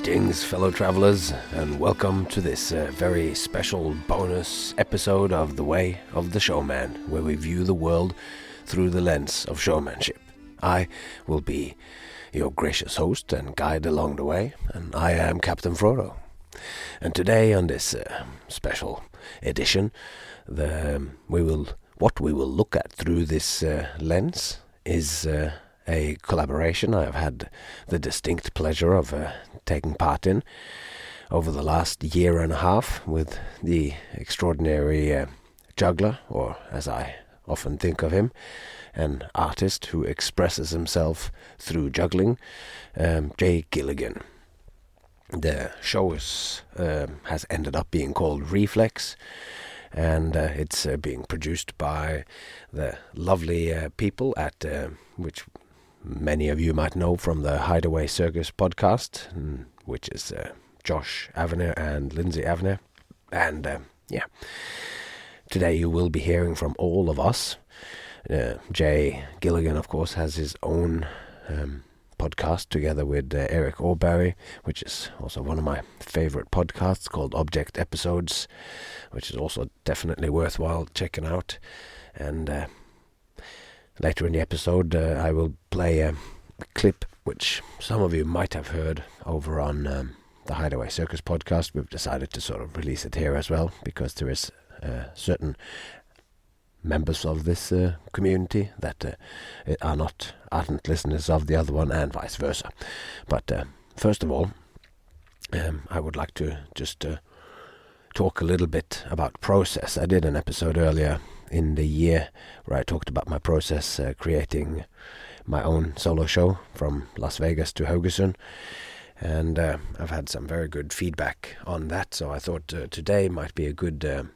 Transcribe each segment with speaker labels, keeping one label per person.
Speaker 1: Greetings, fellow travelers, and welcome to this very special bonus episode of The Way of the Showman, where we view the world through the lens of showmanship. I will be your gracious host and guide along the way, and I am Captain Frodo. And today on this special edition, what we will look at through this lens is a collaboration I have had the distinct pleasure of taking part in over the last year and a half with the extraordinary juggler, or as I often think of him, an artist who expresses himself through juggling, Jay Gilligan. The show has ended up being called Reflex, and it's being produced by the lovely people at which many of you might know from the Hidaway Circus Podcast, which is Josh Aviner and Lydsay Aviner. And today you will be hearing from all of us. Jay Gilligan, of course, has his own podcast together with Eric Auberry, which is also one of my favorite podcasts, called Object Episodes, which is also definitely worthwhile checking out. And later in the episode, I will play a clip which some of you might have heard over on the Hidaway Circus Podcast. We've decided to sort of release it here as well, because there is certain members of this community that are not ardent listeners of the other one, and vice versa. But first of all, I would like to just talk a little bit about process. I did an episode earlier in the year where I talked about my process creating my own solo show from Las Vegas to Haugesund, and I've had some very good feedback on that, so I thought today might be a good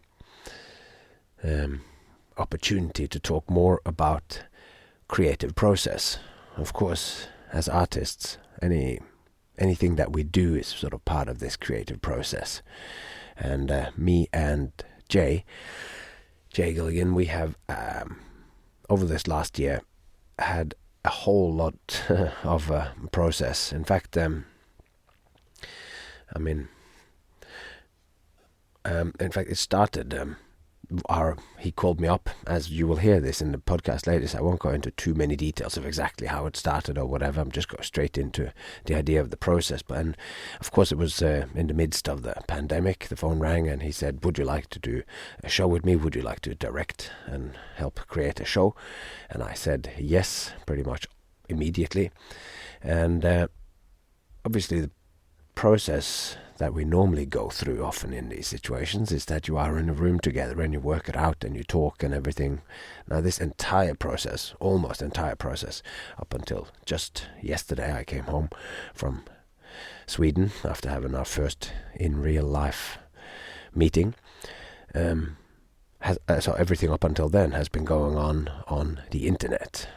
Speaker 1: opportunity to talk more about creative process. Of course, as artists, anything that we do is sort of part of this creative process, and me and Jay Gilligan, we have over this last year had a whole lot of process. In fact, it started. He called me up, as you will hear this in the podcast later, so I won't go into too many details of exactly how it started or whatever. I'm just going straight into the idea of the process. And of course, it was in the midst of the pandemic. The phone rang and he said, "Would you like to do a show with me? Would you like to direct and help create a show?" And I said yes, pretty much immediately. And obviously the process that we normally go through often in these situations is that you are in a room together and you work it out and you talk and everything. Now this almost entire process, up until just yesterday, I came home from Sweden after having our first in real life meeting. So everything up until then has been going on the internet.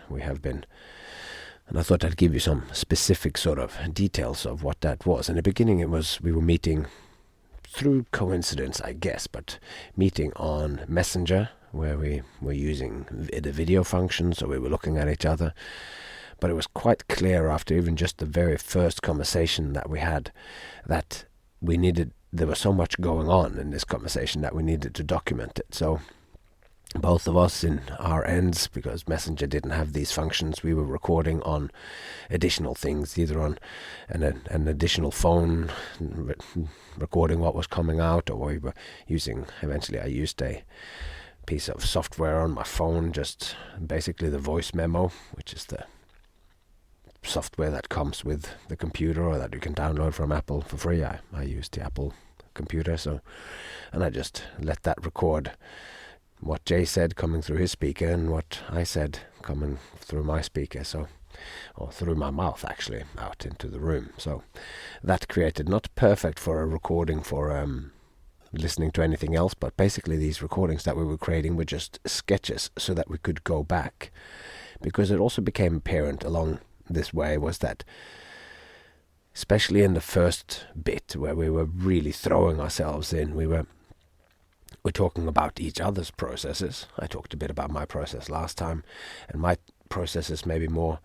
Speaker 1: And I thought I'd give you some specific sort of details of what that was. In the beginning, we were meeting through coincidence, I guess, but meeting on Messenger, where we were using the video function, so we were looking at each other. But it was quite clear after even just the very first conversation that we had that there was so much going on in this conversation that we needed to document it. So both of us in our ends, because Messenger didn't have these functions, we were recording on additional things, either on an additional phone, recording what was coming out, or we were eventually I used a piece of software on my phone, just basically the voice memo, which is the software that comes with the computer or that you can download from Apple for free. I used the Apple computer, and I just let that record what Jay said coming through his speaker and what I said coming through my speaker, or through my mouth actually, out into the room. So that created, not perfect for a recording for listening to anything else, but basically these recordings that we were creating were just sketches so that we could go back. Because it also became apparent along this way was that, especially in the first bit where we were really throwing ourselves in, we're talking about each other's processes. I talked a bit about my process last time, and my process is maybe more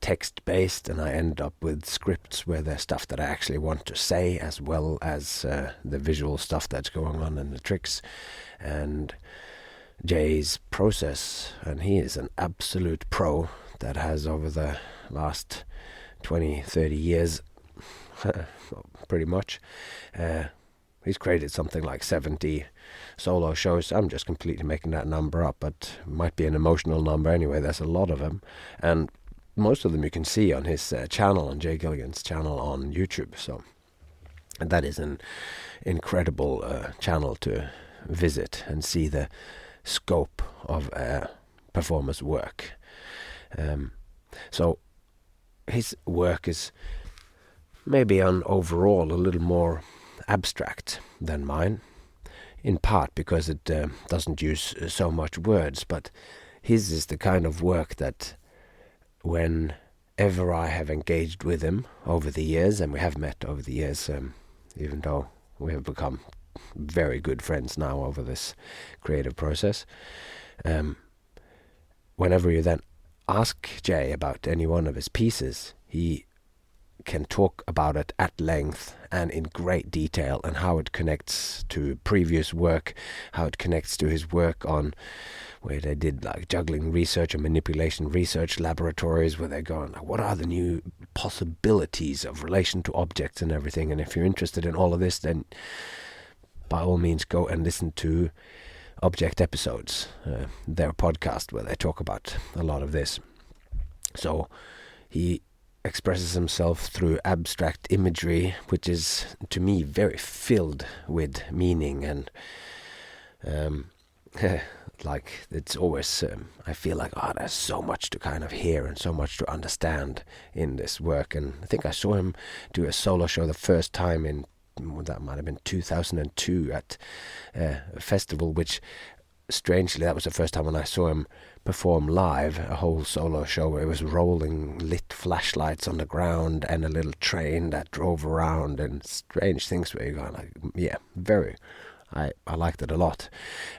Speaker 1: text-based, and I end up with scripts where there's stuff that I actually want to say, as well as the visual stuff that's going on and the tricks. And Jay's process, and he is an absolute pro that has, over the last 20, 30 years, pretty much, he's created something like 70 solo shows. I'm just completely making that number up, but it might be an emotional number anyway. There's a lot of them, and most of them you can see on his channel, on Jay Gilligan's channel on YouTube. So, and that is an incredible channel to visit and see the scope of a performer's work. So his work is maybe on overall a little more abstract than mine, in part because it doesn't use so much words, but his is the kind of work that whenever I have engaged with him over the years, and we have met over the years, even though we have become very good friends now over this creative process, whenever you then ask Jay about any one of his pieces, he can talk about it at length and in great detail, and how it connects to previous work, how it connects to his work on where they did like juggling research and manipulation research laboratories, where they're going, like, what are the new possibilities of relation to objects and everything. And if you're interested in all of this, then by all means go and listen to Object Episodes, their podcast, where they talk about a lot of this. So he expresses himself through abstract imagery, which is, to me, very filled with meaning, and like it's always, I feel like, there's so much to kind of hear and so much to understand in this work. And I think I saw him do a solo show the first time in, that might have been 2002 at a festival, which strangely, that was the first time when I saw him perform live, a whole solo show where it was rolling lit flashlights on the ground and a little train that drove around and strange things where you're going like, yeah, I liked it a lot.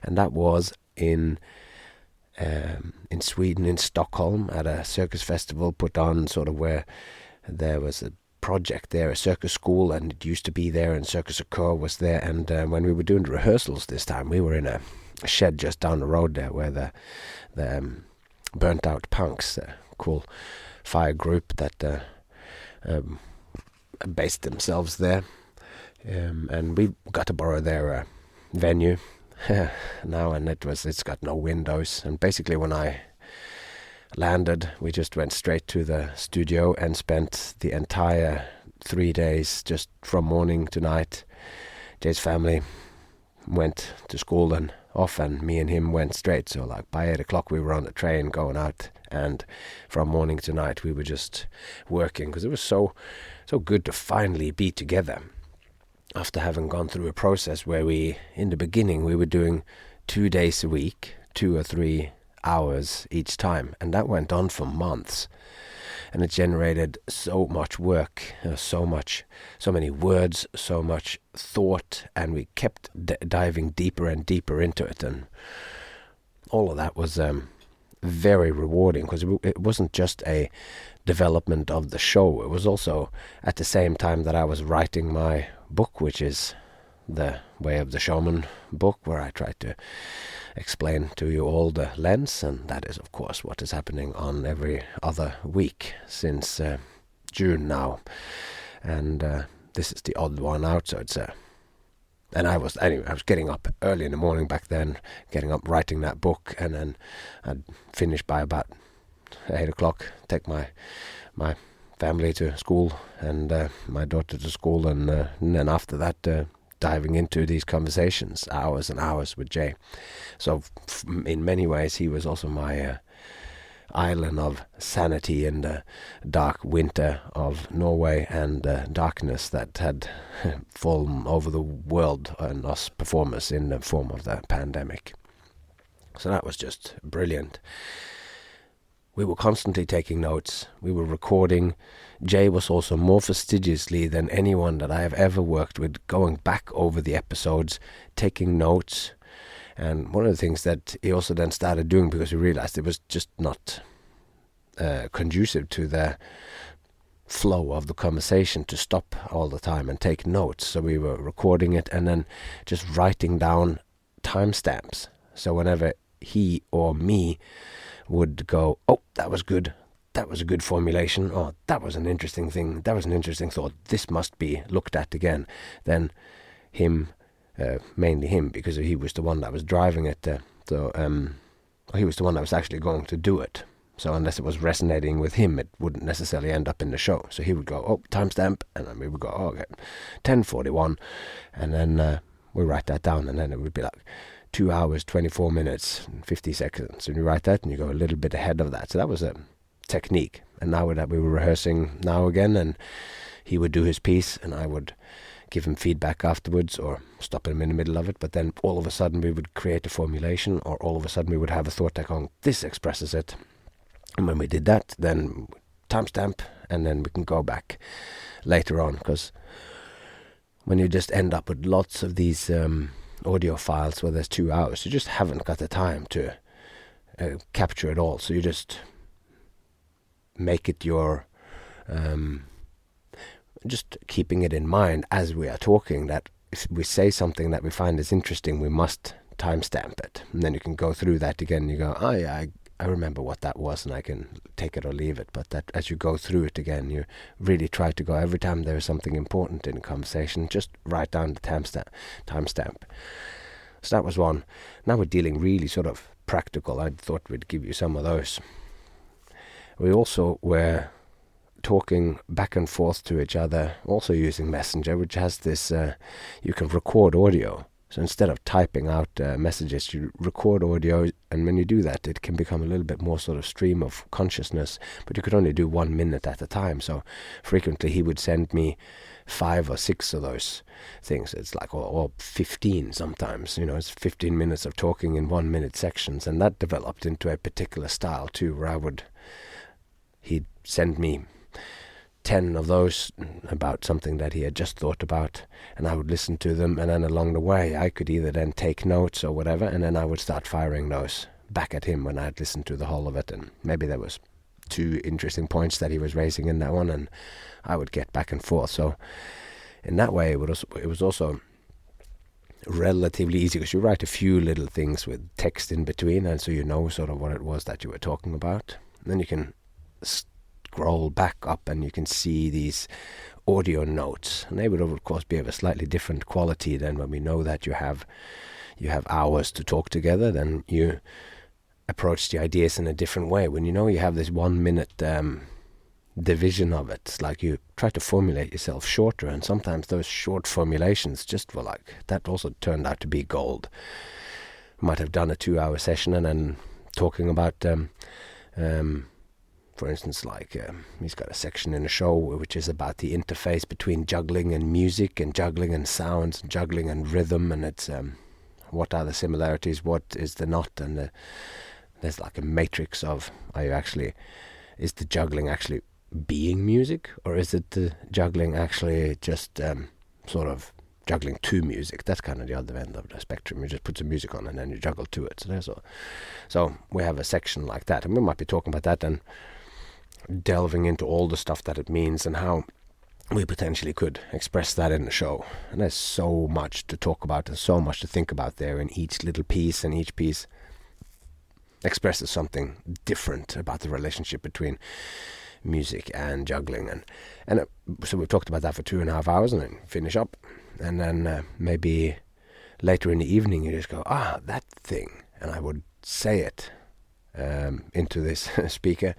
Speaker 1: And that was in Sweden, in Stockholm, at a circus festival put on sort of where there was a project there, a circus school, and it used to be there, and Circus Occur was there. And when we were doing the rehearsals this time, we were in a shed just down the road there, where the Burnt Out Punks, a cool fire group that based themselves there, and we got to borrow their venue now, and it's got no windows. And basically when I landed, we just went straight to the studio and spent the entire 3 days, just from morning to night. Jay's family went to school and off, and me and him went straight. So like by 8 o'clock we were on the train going out, and from morning to night we were just working, because it was so good to finally be together after having gone through a process where we, in the beginning, we were doing 2 days a week, 2 or 3 hours each time, and that went on for months, and it generated so much work, so many words, so much thought, and we kept diving deeper and deeper into it, and all of that was very rewarding, because it wasn't just a development of the show, it was also at the same time that I was writing my book, which is the Way of the Showman book, where I try to explain to you all the lens, and that is of course what is happening on every other week since June now, and this is the odd one out. So it's and I was getting up early in the morning back then, getting up writing that book, and then I'd finish by about 8 o'clock, take my family to school and my daughter to school, and then after that diving into these conversations, hours and hours with Jay. So in many ways he was also my island of sanity in the dark winter of Norway and darkness that had fallen over the world and us performers in the form of the pandemic. So that was just brilliant. We were constantly taking notes. We were recording. Jay was also more fastidiously than anyone that I have ever worked with, going back over the episodes, taking notes. And one of the things that he also then started doing, because we realized it was just not conducive to the flow of the conversation to stop all the time and take notes. So we were recording it and then just writing down timestamps. So whenever he or me would go, oh, that was good, that was a good formulation, oh, that was an interesting thing, that was an interesting thought, this must be looked at again, then him, mainly him, because he was the one that was driving it, he was the one that was actually going to do it. So unless it was resonating with him, it wouldn't necessarily end up in the show. So he would go, oh, timestamp, and then we would go, oh, okay, 10:41, and then we write that down, and then it would be like 2 hours, 24 minutes, and 50 seconds. And you write that, and you go a little bit ahead of that. So that was a technique. And now that we were rehearsing now again, and he would do his piece, and I would give him feedback afterwards or stop him in the middle of it. But then all of a sudden we would create a formulation, or all of a sudden we would have a thought like, oh, this expresses it. And when we did that, then timestamp, and then we can go back later on. Because when you just end up with lots of these audio files where there's 2 hours, you just haven't got the time to capture it all. So you just make it your, just keeping it in mind as we are talking, that if we say something that we find is interesting, we must timestamp it. And then you can go through that again and you go, oh yeah, I remember what that was, and I can take it or leave it. But that as you go through it again, you really try to go, every time there is something important in a conversation, just write down the timestamp. So that was one. Now we're dealing really sort of practical. I thought we'd give you some of those. We also were talking back and forth to each other, also using Messenger, which has this, you can record audio. So instead of typing out messages, you record audio, and when you do that, it can become a little bit more sort of stream of consciousness, but you could only do 1 minute at a time. So frequently he would send me 5 or 6 of those things. It's like, or 15 sometimes, it's 15 minutes of talking in 1 minute sections, and that developed into a particular style too, where he'd send me 10 of those about something that he had just thought about, and I would listen to them, and then along the way I could either then take notes or whatever, and then I would start firing those back at him when I'd listened to the whole of it, and maybe there was 2 interesting points that he was raising in that one, and I would get back and forth. So in that way it was also relatively easy, because you write a few little things with text in between, and so you know sort of what it was that you were talking about. And then you can scroll back up and you can see these audio notes, and they would of course be of a slightly different quality than when we know that you have hours to talk together. Then you approach the ideas in a different way. When you know you have this 1 minute division of it, it's like you try to formulate yourself shorter, and sometimes those short formulations just were like, that also turned out to be gold. Might have done a 2-hour session and then talking about for instance, like he's got a section in the show which is about the interface between juggling and music, and juggling and sounds, and juggling and rhythm, and it's what are the similarities, what is the not, and there's like a matrix of, is the juggling actually being music, or is it the juggling actually just sort of juggling to music? That's kind of the other end of the spectrum. You just put some music on and then you juggle to it. So we have a section like that, and we might be talking about that and delving into all the stuff that it means and how we potentially could express that in the show. And there's so much to talk about and so much to think about there in each little piece, and each piece expresses something different about the relationship between music and juggling. And so we've talked about that for 2.5 hours, and then finish up, and then maybe later in the evening you just go, that thing, and I would say it into this speaker,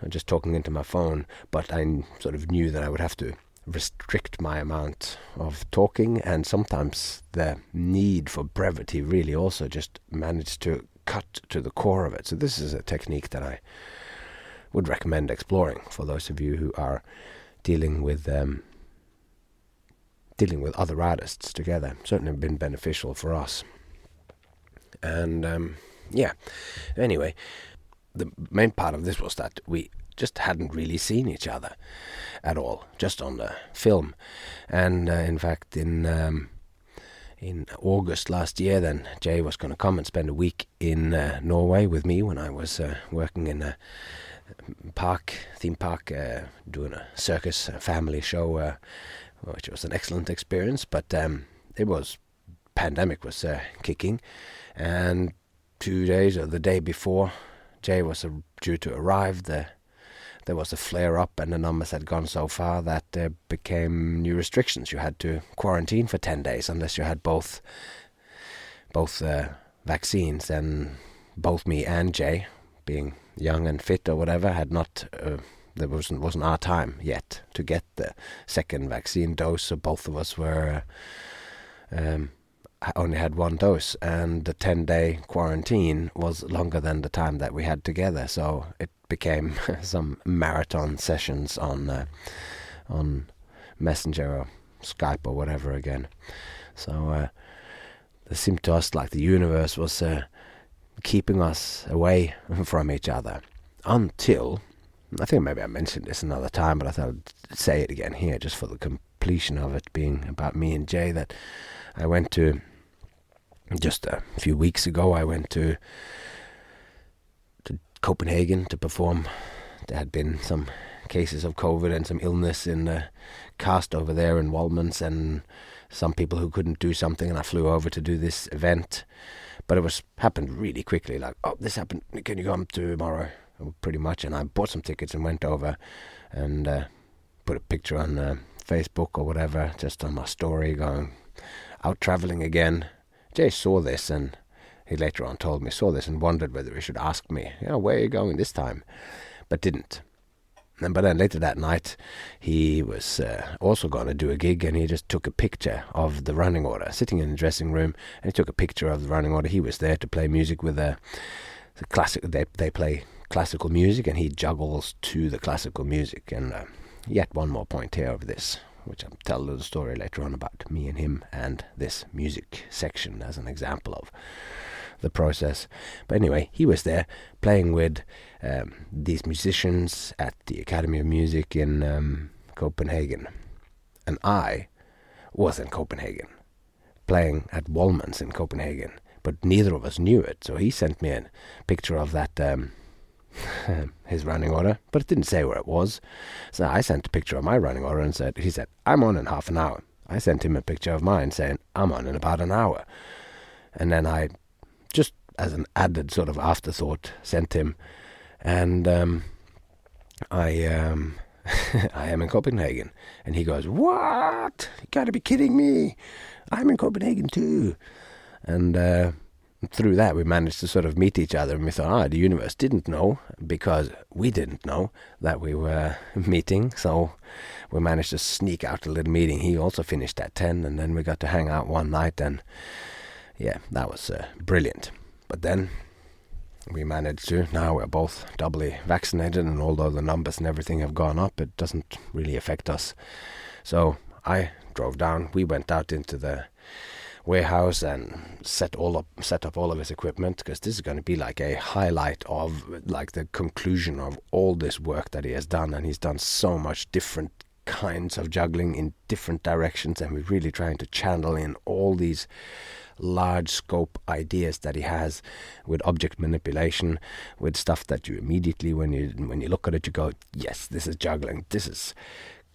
Speaker 1: just talking into my phone, but I sort of knew that I would have to restrict my amount of talking, and sometimes the need for brevity really also just managed to cut to the core of it. So this is a technique that I would recommend exploring for those of you who are dealing with other artists together. Certainly been beneficial for us. And anyway, the main part of this was that we just hadn't really seen each other at all, just on the film. And in fact, in August last year, then Jay was going to come and spend a week in Norway with me when I was working in theme park, doing a circus family show, which was an excellent experience. But pandemic was kicking, and 2 days or the day before Jay was due to arrive, there was a flare-up, and the numbers had gone so far that there became new restrictions. You had to quarantine for 10 days unless you had both vaccines, and both me and Jay, being young and fit or whatever, had not. There wasn't our time yet to get the second vaccine dose, so both of us were only had one dose, and the 10-day quarantine was longer than the time that we had together. So it became some marathon sessions on Messenger or Skype or whatever again. So it seemed to us like the universe was keeping us away from each other until, I think maybe I mentioned this another time, but I thought I'd say it again here just for the completion of it being about me and Jay, that I went to, just a few weeks ago, I went to Copenhagen to perform. There had been some cases of COVID and some illness in the cast over there in Walmans, and some people who couldn't do something, and I flew over to do this event. But it happened really quickly, like, oh, this happened, can you come tomorrow? Pretty much, and I bought some tickets and went over and put a picture on Facebook or whatever, just on my story, going out traveling again. Jay saw this, and he later on told me, saw this and wondered whether he should ask me, where are you going this time? But didn't. But then later that night, he was also going to do a gig, and he just took a picture of the running order, sitting in the dressing room, and he took a picture of the running order. He was there to play music with the classic. They play classical music, and he juggles to the classical music. And yet one more point here of this, which I'll tell a little story later on about me and him and this music section as an example of the process. But anyway, he was there playing with these musicians at the Academy of Music in Copenhagen, and I was in Copenhagen playing at Wallmans in Copenhagen, but neither of us knew it. So he sent me a picture of that his running order, but it didn't say where it was. So I sent a picture of my running order, and he said, I'm on in half an hour. I sent him a picture of mine saying, I'm on in about an hour. And then I, just as an added sort of afterthought, sent him, and I am in Copenhagen. And he goes, what? You gotta be kidding me. I'm in Copenhagen too. And through that, we managed to sort of meet each other, and we thought, the universe didn't know, because we didn't know that we were meeting. So we managed to sneak out a little meeting. He also finished at 10, and then we got to hang out one night, and yeah, that was brilliant. But then we managed to, now we're both doubly vaccinated, and although the numbers and everything have gone up, it doesn't really affect us. So I drove down, we went out into the warehouse and set up all of his equipment, because this is going to be like a highlight of like the conclusion of all this work that he has done. And he's done so much different kinds of juggling in different directions, and we're really trying to channel in all these large scope ideas that he has with object manipulation, with stuff that you immediately, when you look at it, you go, yes, this is juggling. This is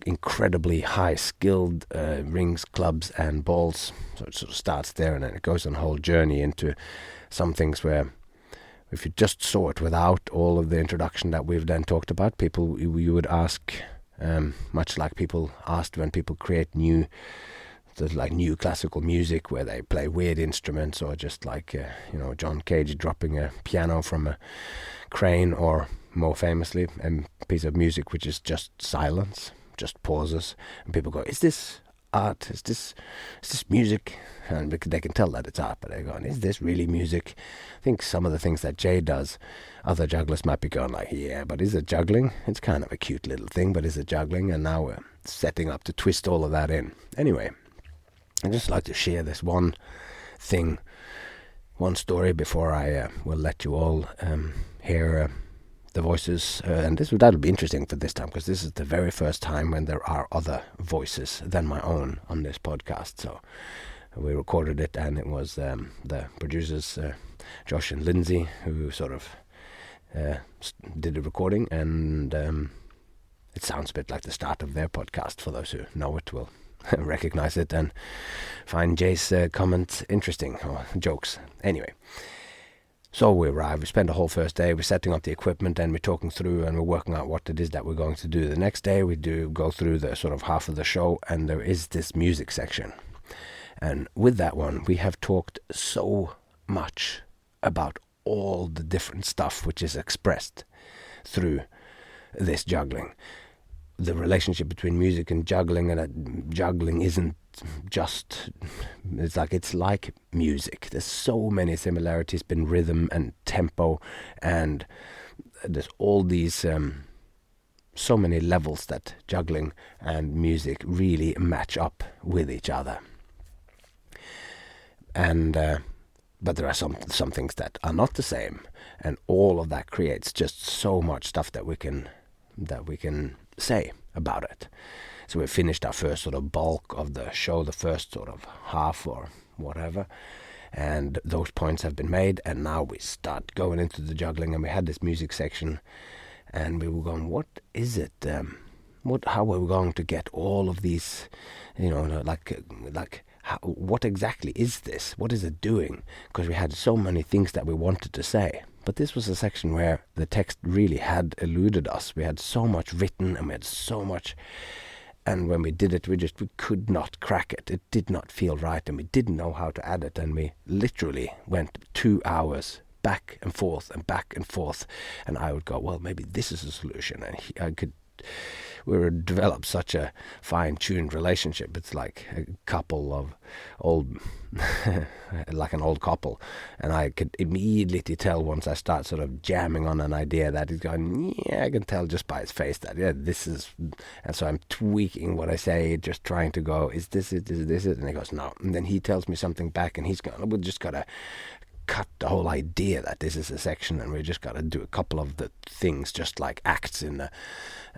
Speaker 1: incredibly high skilled rings, clubs and balls. So it sort of starts there, and then it goes on a whole journey into some things where, if you just saw it without all of the introduction that we've then talked about, people, you would ask, much like people asked when people create new classical music where they play weird instruments, or just like John Cage dropping a piano from a crane, or more famously a piece of music which is just silence, just pauses, and people go, is this art? Is this music? And they can tell that it's art, but they're going, is this really music? I think some of the things that Jay does, other jugglers might be going like, yeah, but is it juggling? It's kind of a cute little thing, but is it juggling? And now we're setting up to twist all of that in. Anyway, I'd just like to share this one story before I will let you all hear the voices, and that'll be interesting for this time, because this is the very first time when there are other voices than my own on this podcast. So we recorded it, and it was the producers Josh and Lydsay who sort of did a recording, and it sounds a bit like the start of their podcast. For those who know it will recognize it and find Jay's comments interesting, or jokes. Anyway, so we arrive, we spend the whole first day, we're setting up the equipment, and we're talking through and we're working out what it is that we're going to do. The next day we do go through the sort of half of the show, and there is this music section. And with that one, we have talked so much about all the different stuff which is expressed through this juggling. The relationship between music and juggling, and that juggling isn't just, it's like music. There's so many similarities in rhythm and tempo, and there's all these so many levels that juggling and music really match up with each other. And but there are some things that are not the same, and all of that creates just so much stuff that we can say about it. So we finished our first sort of bulk of the show, the first sort of half or whatever, and those points have been made, and now we start going into the juggling, and we had this music section, and we were going, what is it? How are we going to get all of these, what exactly is this? What is it doing? Because we had so many things that we wanted to say. But this was a section where the text really had eluded us. We had so much written, and we had so much, and when we did it, we could not crack it. It did not feel right, and we didn't know how to add it, and we literally went 2 hours back and forth, and I would go, well, maybe this is a solution, and we developed such a fine-tuned relationship. It's like a couple of like an old couple, and I could immediately tell once I start sort of jamming on an idea that he's going, yeah, I can tell just by his face that, yeah, this is, and so I'm tweaking what I say, just trying to go, is this it, is this it, and he goes, no, and then he tells me something back, and he's going, we just gotta cut the whole idea that this is a section, and we just got to do a couple of the things just like acts in the,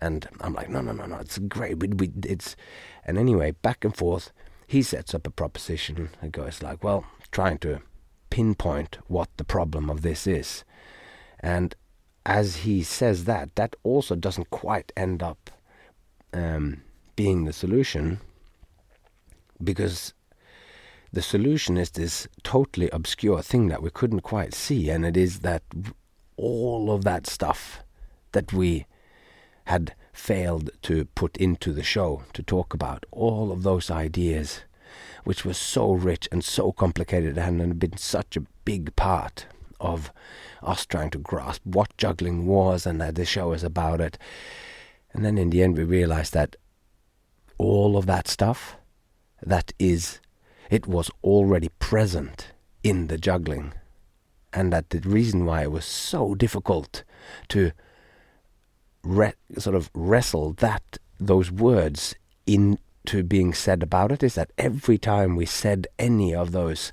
Speaker 1: and I'm like, no, it's great, and anyway, back and forth, he sets up a proposition and goes like, well, trying to pinpoint what the problem of this is, and as he says that also doesn't quite end up being the solution, because the solution is this totally obscure thing that we couldn't quite see, and it is that all of that stuff that we had failed to put into the show to talk about, all of those ideas, which were so rich and so complicated and had been such a big part of us trying to grasp what juggling was and that the show is about it. And then in the end we realized that all of that stuff, it was already present in the juggling, and that the reason why it was so difficult to sort of wrestle those words into being said about it is that every time we said any of those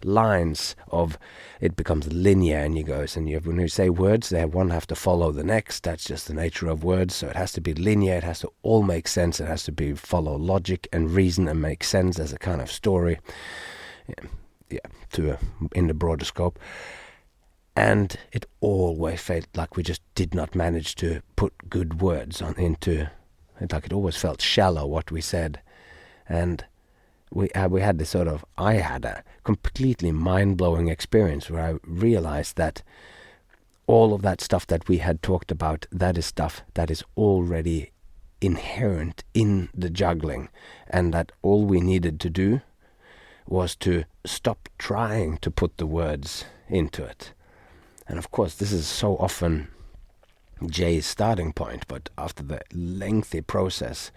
Speaker 1: lines of, it becomes linear, and when you say words, they one have to follow the next. That's just the nature of words, so it has to be linear, it has to all make sense, it has to follow logic and reason and make sense as a kind of story, in the broader scope. And it always felt like we just did not manage to put good words into it, like it always felt shallow what we said. And we had this I had a completely mind-blowing experience where I realized that all of that stuff that we had talked about, that is stuff that is already inherent in the juggling, and that all we needed to do was to stop trying to put the words into it. And of course, this is so often Jay's starting point, but after the lengthy process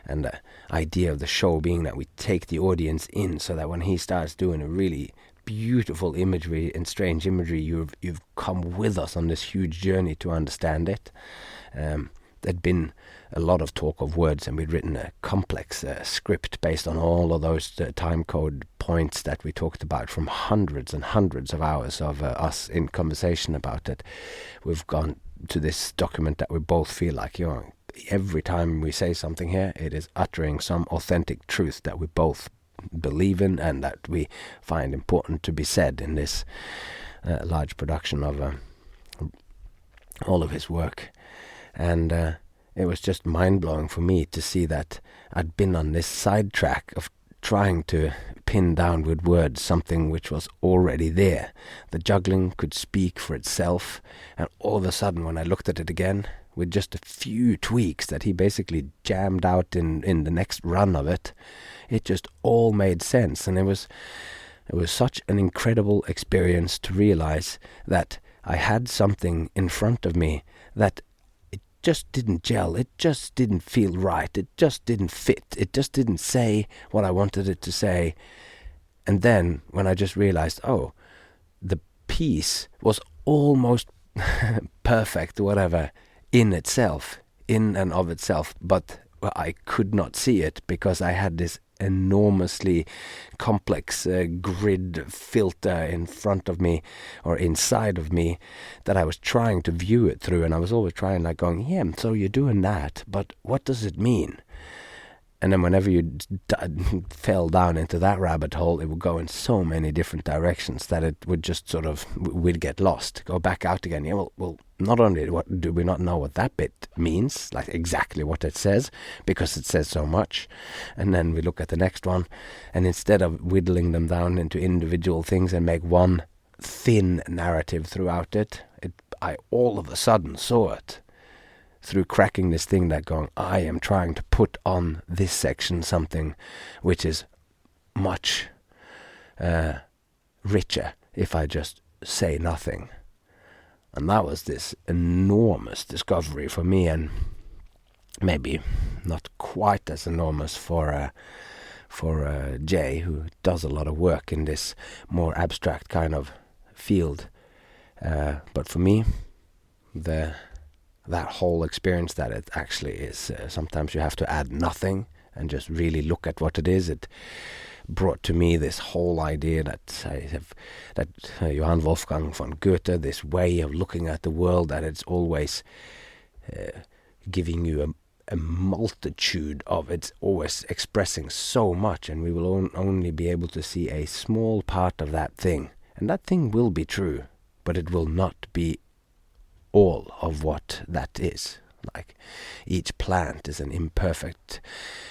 Speaker 1: and the idea of the show being that we take the audience in, so that when he starts doing a really beautiful imagery and strange imagery, you've come with us on this huge journey to understand it. There'd been a lot of talk of words, and we'd written a complex script based on all of those time code points that we talked about from hundreds and hundreds of hours of us in conversation about it. We've gone to this document that we both feel like, every time we say something here, it is uttering some authentic truth that we both believe in and that we find important to be said in this large production of all of his work. And it was just mind-blowing for me to see that I'd been on this sidetrack of trying to pin down with words something which was already there. The juggling could speak for itself, and all of a sudden when I looked at it again, with just a few tweaks that he basically jammed out in the next run of it, it just all made sense. And it was such an incredible experience to realize that I had something in front of me that it just didn't gel, it just didn't feel right, it just didn't fit, it just didn't say what I wanted it to say. And then when I just realized, oh, the piece was almost perfect, whatever, in itself, in and of itself, but I could not see it because I had this enormously complex grid filter in front of me or inside of me that I was trying to view it through, and I was always trying, like, going, yeah, so you're doing that, but what does it mean? And then whenever you fell down into that rabbit hole, it would go in so many different directions that it would just sort of, we'd get lost, go back out again. Yeah, well, not only do we not know what that bit means, like exactly what it says, because it says so much, and then we look at the next one, and instead of whittling them down into individual things and make one thin narrative throughout it, I all of a sudden saw it through cracking this thing that going, I am trying to put on this section something which is much richer if I just say nothing. And that was this enormous discovery for me, and maybe not quite as enormous for Jay, who does a lot of work in this more abstract kind of field. But for me, that whole experience that it actually is, sometimes you have to add nothing and just really look at what it is. It brought to me this whole idea that Johann Wolfgang von Goethe, this way of looking at the world, that it's always giving you a multitude of, it's always expressing so much, and we will only be able to see a small part of that thing. And that thing will be true, but it will not be all of what that is. Like each plant is an imperfect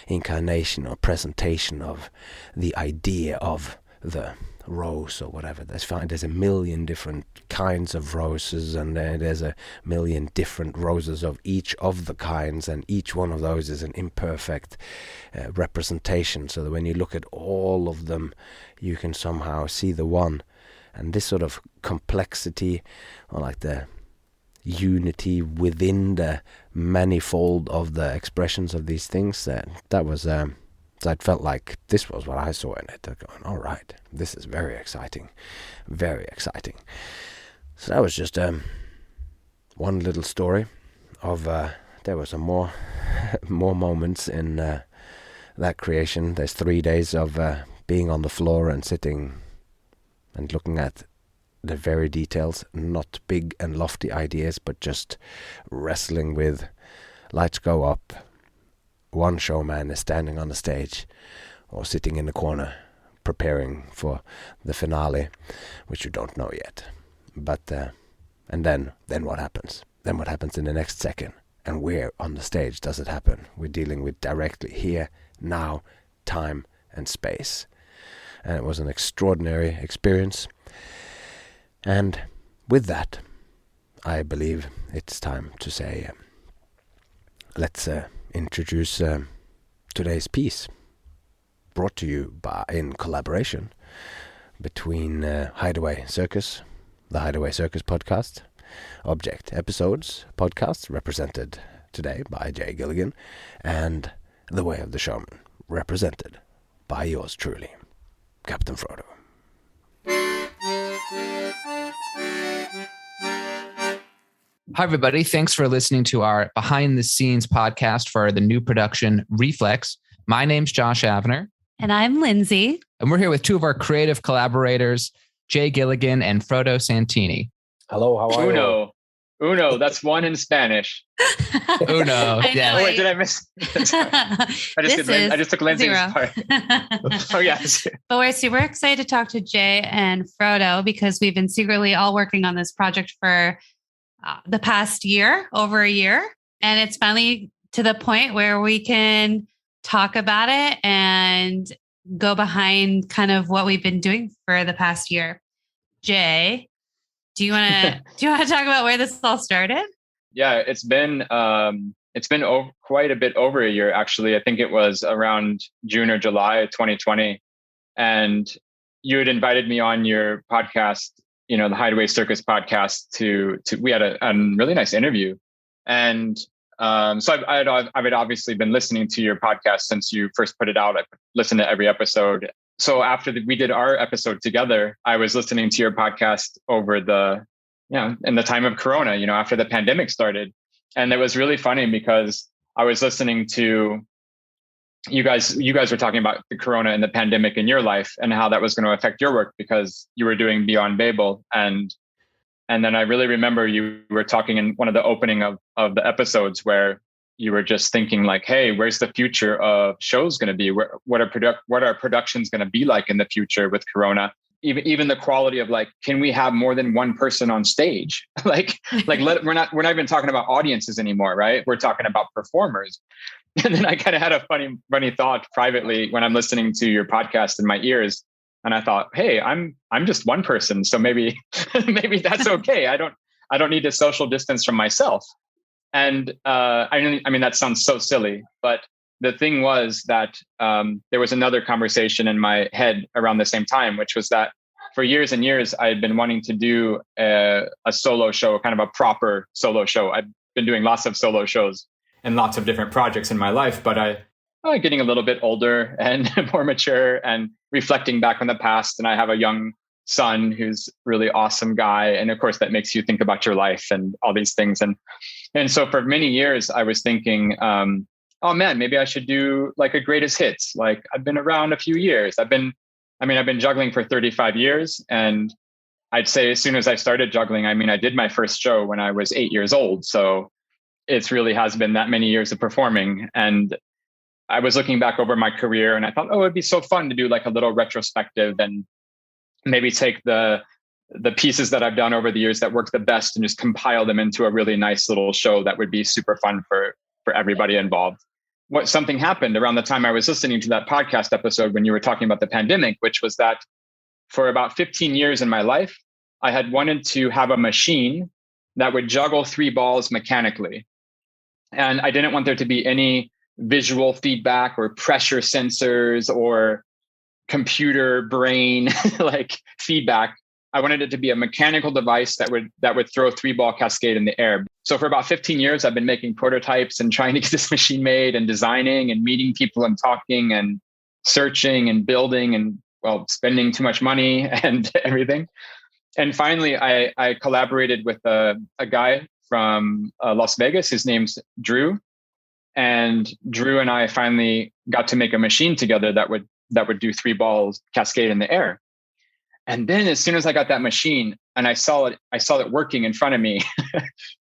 Speaker 1: incarnation or presentation of the idea of the rose or whatever. There's a million different kinds of roses, and there's a million different roses of each of the kinds, and each one of those is an imperfect representation, so that when you look at all of them, you can somehow see the one. And this sort of complexity, or like the unity within the manifold of the expressions of these things, that was so it felt like this was what I saw in it. Going, all right, this is very exciting, very exciting. So that was just one little story of there were some more moments in that creation. There's 3 days of being on the floor and sitting and looking at the very details, not big and lofty ideas, but just wrestling with lights go up, one showman is standing on the stage or sitting in the corner preparing for the finale, which you don't know yet. But and then what happens? Then what happens in the next second? And where on the stage does it happen? We're dealing with directly here, now, time and space. And it was an extraordinary experience. And with that, I believe it's time to say, let's introduce today's piece, brought to you in collaboration between Hidaway Circus, the Hidaway Circus Podcast, Object Episodes Podcast, represented today by Jay Gilligan, and The Way of the Showman, represented by yours truly, Captain Frodo.
Speaker 2: Hi, everybody. Thanks for listening to our behind the scenes podcast for the new production Reflex. My name's Josh Aviner.
Speaker 3: And I'm Lydsay.
Speaker 2: And we're here with two of our creative collaborators, Jay Gilligan and Frodo Santini.
Speaker 1: Hello, how are you?
Speaker 4: Uno, that's one in Spanish.
Speaker 2: Uno, yeah.
Speaker 4: Oh, wait, did I miss? I just took Lydsay's part. Oh, yes.
Speaker 3: But we're super excited to talk to Jay and Frodo because we've been secretly all working on this project for the past year, over a year. And it's finally to the point where we can talk about it and go behind kind of what we've been doing for the past year. Jay, do you want to talk about where this all started?
Speaker 4: Yeah, it's been quite a bit over a year, actually. I think it was around June or July 2020. And you had invited me on your podcast, the Hidaway Circus Podcast we had a really nice interview. And so I've obviously been listening to your podcast since you first put it out. I listened to every episode. So after we did our episode together, I was listening to your podcast over in the time of Corona, after the pandemic started. And it was really funny because I was listening to you guys were talking about the Corona and the pandemic in your life and how that was going to affect your work because you were doing Beyond Babel. And then I really remember you were talking in one of the opening of the episodes where you were just thinking like, hey, where's the future of shows going to be? What are productions going to be like in the future with Corona? Even the quality of like, can we have more than one person on stage? we're not even talking about audiences anymore, right? We're talking about performers. And then I kind of had a funny thought privately when I'm listening to your podcast in my ears. And I thought, hey, I'm just one person. So maybe that's okay. I don't need to social distance from myself. And I mean, that sounds so silly, but the thing was that there was another conversation in my head around the same time, which was that for years and years, I had been wanting to do a solo show, kind of a proper solo show. I've been doing lots of solo shows and lots of different projects in my life, but I'm getting a little bit older and more mature and reflecting back on the past. And I have a young son who's really awesome guy. And of course, that makes you think about your life and all these things. And so for many years, I was thinking, oh man, maybe I should do like a greatest hits. Like I've been around a few years. I've been juggling for 35 years. And I'd say as soon as I started juggling, I did my first show when I was 8 years old. So it really has been that many years of performing. And I was looking back over my career and I thought, oh, it'd be so fun to do like a little retrospective and maybe take the pieces that I've done over the years that work the best and just compile them into a really nice little show that would be super fun for everybody involved. Something happened around the time I was listening to that podcast episode when you were talking about the pandemic, which was that for about 15 years in my life, I had wanted to have a machine that would juggle 3 balls mechanically. And I didn't want there to be any visual feedback or pressure sensors or computer brain like feedback. I wanted it to be a mechanical device that would throw 3-ball cascade in the air. So for about 15 years, I've been making prototypes and trying to get this machine made and designing and meeting people and talking and searching and building and spending too much money and everything. And finally, I collaborated with a guy from Las Vegas. His name's Drew. And Drew and I finally got to make a machine together that would do 3 balls cascade in the air. And then as soon as I got that machine and I saw it working in front of me,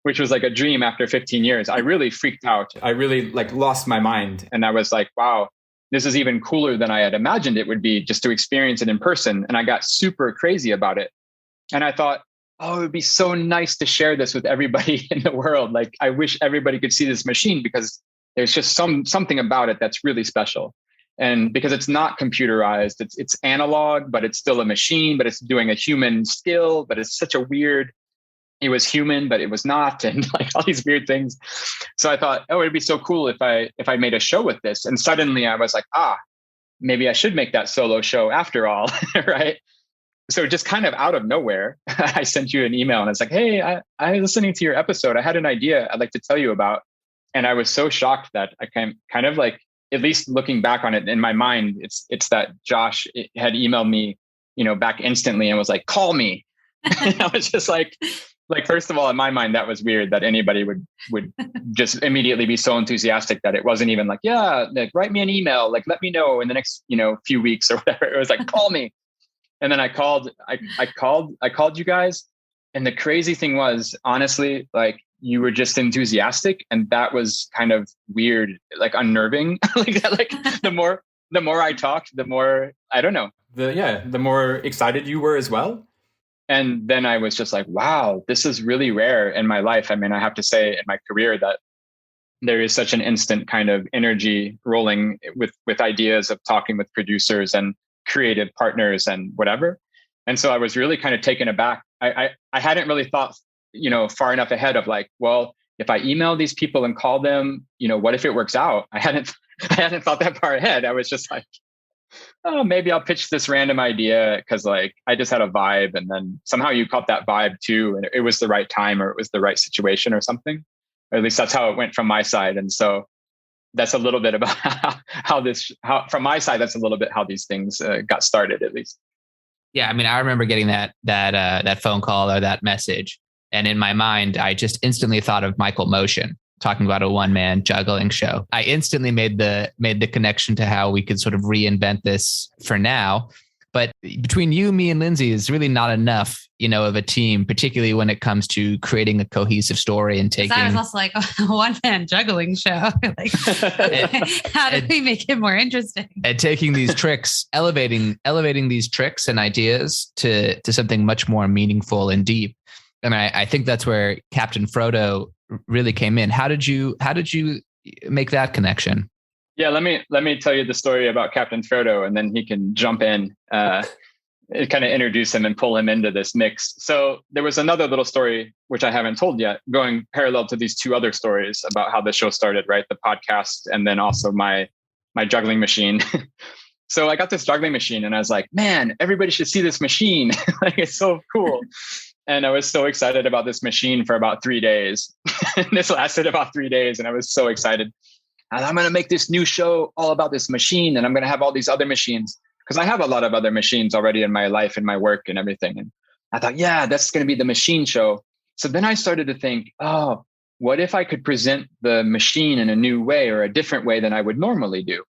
Speaker 4: which was like a dream after 15 years, I really freaked out. I really lost my mind. And I was like, wow, this is even cooler than I had imagined it would be just to experience it in person. And I got super crazy about it. And I thought, oh, it would be so nice to share this with everybody in the world. Like, I wish everybody could see this machine because there's just something about it that's really special. And because it's not computerized, it's analog, but it's still a machine, but it's doing a human skill, but it's such a weird, it was human, but it was not. And like all these weird things. So I thought, oh, it'd be so cool if I made a show with this. And suddenly I was like, maybe I should make that solo show after all. Right. So just kind of out of nowhere, I sent you an email and it's like, hey, I was listening to your episode. I had an idea I'd like to tell you about. And I was so shocked that I kind of like, at least looking back on it in my mind, it's that Josh had emailed me, back instantly and was like, call me. And I was just like, first of all, in my mind, that was weird that anybody would just immediately be so enthusiastic that it wasn't even like, yeah, like, write me an email, like, let me know in the next, few weeks or whatever. It was like, call me. And then I called you guys. And the crazy thing was, honestly, like, you were just enthusiastic, and that was kind of weird, like unnerving. The more I talked, the more, I don't know. The more excited you were as well. And then I was just like, wow, this is really rare in my life. I mean, I have to say in my career that there is such an instant kind of energy rolling with ideas of talking with producers and creative partners and whatever. And so I was really kind of taken aback. I hadn't really thought, far enough ahead of like, well, if I email these people and call them, what if it works out? I hadn't thought that far ahead. I was just like, oh, maybe I'll pitch this random idea because like I just had a vibe, and then somehow you caught that vibe too, and it was the right time or it was the right situation or something. Or at least that's how it went from my side. And so that's a little bit about how from my side, that's a little bit how these things got started, at least.
Speaker 2: Yeah, I mean, I remember getting that phone call or that message, and in my mind, I just instantly thought of Michael Motion talking about a one-man juggling show. I instantly made the connection to how we could sort of reinvent this for now. But between you, me, and Lydsay is really not enough, of a team, particularly when it comes to creating a cohesive story and taking.
Speaker 3: I was also like a one-man juggling show. Like, how do we make it more interesting?
Speaker 2: And taking these tricks, elevating these tricks and ideas to something much more meaningful and deep. And I think that's where Captain Frodo really came in. How did you make that connection?
Speaker 4: Yeah, let me tell you the story about Captain Frodo, and then he can jump in, kind of introduce him and pull him into this mix. So there was another little story, which I haven't told yet, going parallel to these two other stories about how the show started, right? The podcast, and then also my juggling machine. So I got this juggling machine and I was like, man, everybody should see this machine. Like, it's so cool. And I was so excited about this machine for about 3 days. This lasted about 3 days, and I was so excited. And I'm going to make this new show all about this machine, and I'm going to have all these other machines, because I have a lot of other machines already in my life and my work and everything. And I thought, yeah, that's going to be the machine show. So then I started to think, oh, what if I could present the machine in a new way or a different way than I would normally do?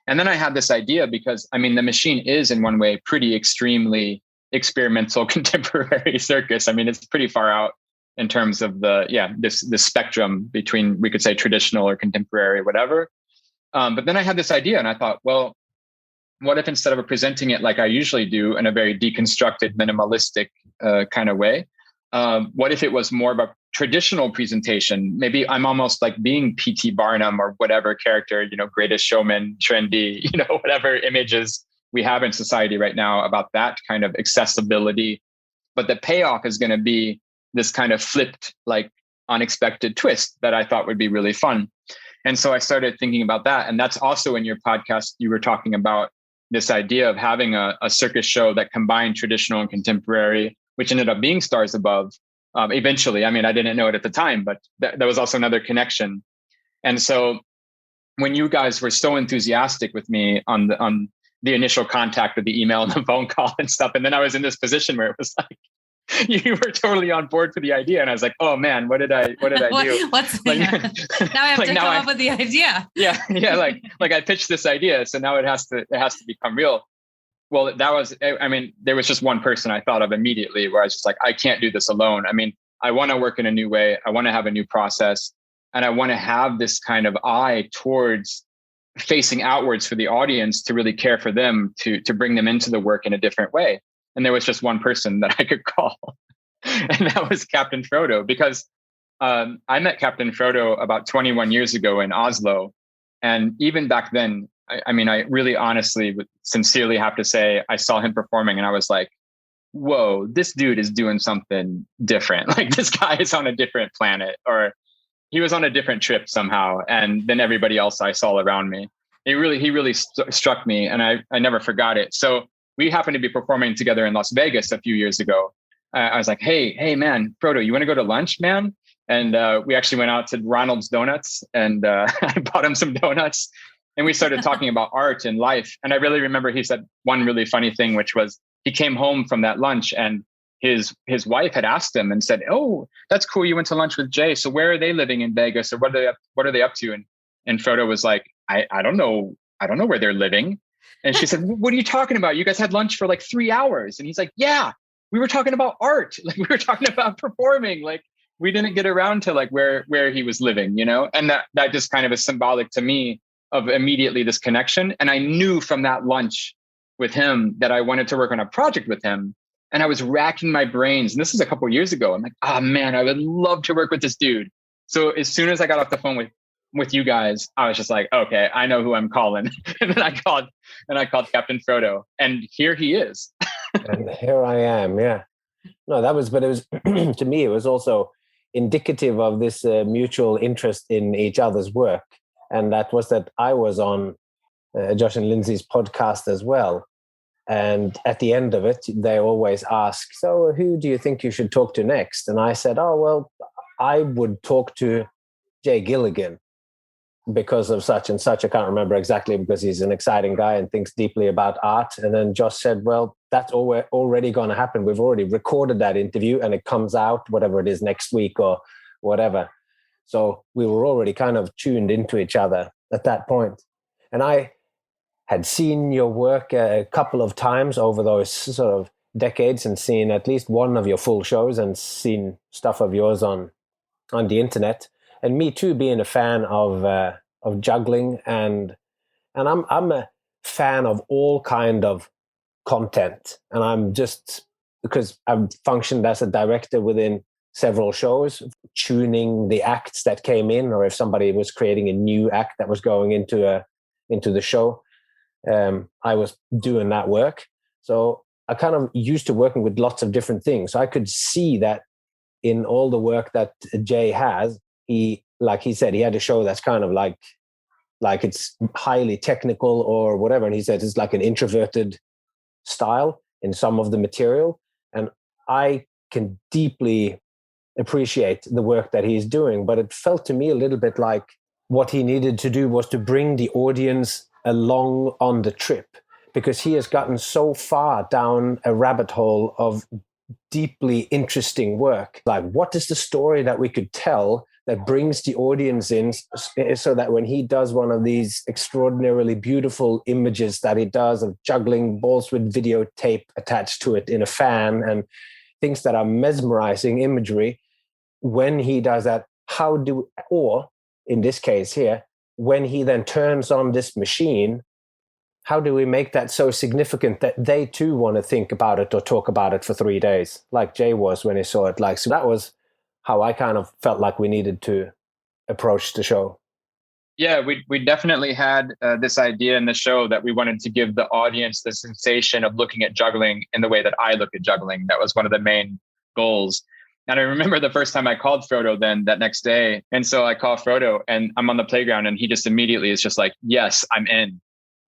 Speaker 4: And then I had this idea because, I mean, the machine is in one way pretty extremely experimental contemporary circus. I mean, it's pretty far out in terms of this spectrum between, we could say, traditional or contemporary, whatever. But then I had this idea and I thought, well, what if instead of presenting it like I usually do in a very deconstructed, minimalistic kind of way, what if it was more of a traditional presentation? Maybe I'm almost like being P.T. Barnum or whatever character, Greatest Showman, trendy, whatever images we have in society right now about that kind of accessibility. But the payoff is going to be this kind of flipped, like unexpected twist that I thought would be really fun. And so I started thinking about that. And that's also in your podcast, you were talking about this idea of having a circus show that combined traditional and contemporary, which ended up being Stars Above eventually. I mean, I didn't know it at the time, but that was also another connection. And so when you guys were so enthusiastic with me on the initial contact with the email and the phone call and stuff, and then I was in this position where it was like, you were totally on board for the idea. And I was like, oh man, what did I do?
Speaker 3: Now I have to come up with the idea.
Speaker 4: Yeah. Like I pitched this idea. So now it has to become real. Well, there was just one person I thought of immediately where I was just like, I can't do this alone. I mean, I want to work in a new way. I want to have a new process. And I want to have this kind of eye towards facing outwards for the audience to really care for them, to bring them into the work in a different way. And there was just one person that I could call, and that was Captain Frodo, because I met Captain Frodo about 21 years ago in Oslo. And even back then, I mean, I really honestly, sincerely have to say, I saw him performing and I was like, whoa, this dude is doing something different. Like, this guy is on a different planet, or he was on a different trip somehow. And then everybody else I saw around me, he really struck me, and I never forgot it. So we happened to be performing together in Las Vegas a few years ago. I was like, hey, man, Frodo, you want to go to lunch, man? And we actually went out to Ronald's Donuts, and I bought him some donuts. And we started talking about art and life. And I really remember he said one really funny thing, which was he came home from that lunch and his wife had asked him and said, oh, that's cool. You went to lunch with Jay. So where are they living in Vegas, or what are they up to? And Frodo was like, I don't know where they're living. And she said, what are you talking about? You guys had lunch for like 3 hours. And he's like, yeah, we were talking about art. Like, we were talking about performing. Like, we didn't get around to like where he was living, and that just kind of is symbolic to me of immediately this connection. And I knew from that lunch with him that I wanted to work on a project with him. And I was racking my brains. And this is a couple of years ago. I'm like, oh man, I would love to work with this dude. So as soon as I got off the phone with you guys, I was just like, okay, I know who I'm calling. And then I called Captain Frodo, and here he is.
Speaker 1: And here I am. Yeah. No, but it was, to me, it was also indicative of this mutual interest in each other's work. And that was that I was on Josh and Lydsay's podcast as well. And at the end of it, they always ask, so who do you think you should talk to next? And I said, oh, well, I would talk to Jay Gilligan because of such and such. I can't remember exactly, because he's an exciting guy and thinks deeply about art. And then Josh said, well, that's already going to happen. We've already recorded that interview and it comes out, whatever it is, next week or whatever. So we were already kind of tuned into each other at that point. And I had seen your work a couple of times over those sort of decades, and seen at least one of your full shows, and seen stuff of yours on the internet. And me too, being a fan of juggling, and I'm a fan of all kind of content. And I'm just, because I've functioned as a director within several shows, tuning the acts that came in, or if somebody was creating a new act that was going into the show, I was doing that work. So I kind of used to working with lots of different things. So I could see that in all the work that Jay has, like he said, he had a show that's kind of like it's highly technical or whatever. And he said it's like an introverted style in some of the material. And I can deeply appreciate the work that he's doing. But it felt to me a little bit like what he needed to do was to bring the audience along on the trip, because he has gotten so far down a rabbit hole of deeply interesting work. Like, what is the story that we could tell that brings the audience in, so that when he does one of these extraordinarily beautiful images that he does of juggling balls with videotape attached to it in a fan and things that are mesmerizing imagery, when he does that, or in this case here, when he then turns on this machine, how do we make that so significant that they too want to think about it or talk about it for 3 days, like Jay was when he saw it? So that was how I kind of felt like we needed to approach the show.
Speaker 4: Yeah, we definitely had this idea in the show that we wanted to give the audience the sensation of looking at juggling in the way that I look at juggling. That was one of the main goals. And I remember the first time I called Frodo then that next day. And so I call Frodo and I'm on the playground and he just immediately is just like, yes, I'm in.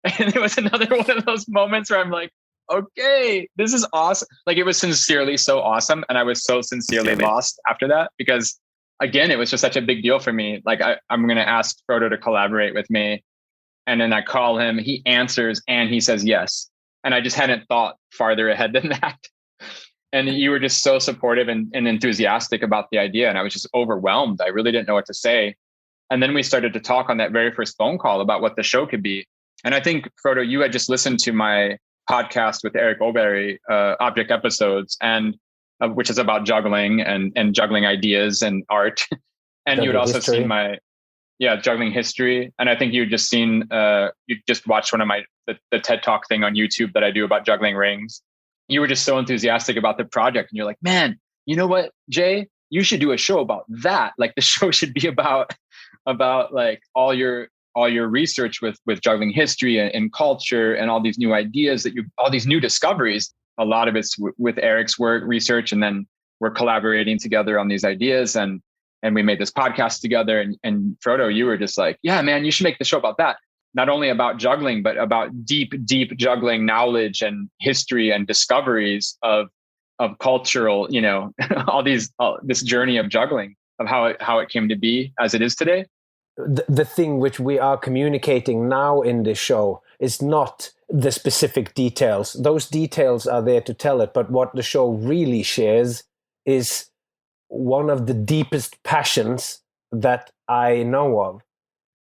Speaker 4: And it was another one of those moments where I'm like, okay, this is awesome. Like, it was sincerely so awesome. And I was so sincerely lost after that, because again, it was just such a big deal for me. Like, I'm going to ask Frodo to collaborate with me. And then I call him, he answers and he says yes. And I just hadn't thought farther ahead than that. And you were just so supportive and enthusiastic about the idea. And I was just overwhelmed. I really didn't know what to say. And then we started to talk on that very first phone call about what the show could be. And I think, Frodo, you had just listened to my podcast with Eric Oberry, Object Episodes, and which is about juggling and juggling ideas and art. And you had also seen my juggling history. And I think you just seen you just watched one of the TED Talk thing on YouTube that I do about juggling rings. You were just so enthusiastic about the project, and you're like, man, you know what, Jay, you should do a show about that. Like, the show should be about like all your research with juggling history and culture and all these new ideas all these new discoveries. A lot of it's with Eric's work, research, and then we're collaborating together on these ideas. And we made this podcast together. And Frodo, you were just like, yeah, man, you should make the show about that. Not only about juggling, but about deep juggling knowledge and history and discoveries of cultural, this journey of juggling, of how it came to be as it is today.
Speaker 1: The thing which we are communicating now in this show is not the specific details. Those details are there to tell it. But what the show really shares is one of the deepest passions that I know of.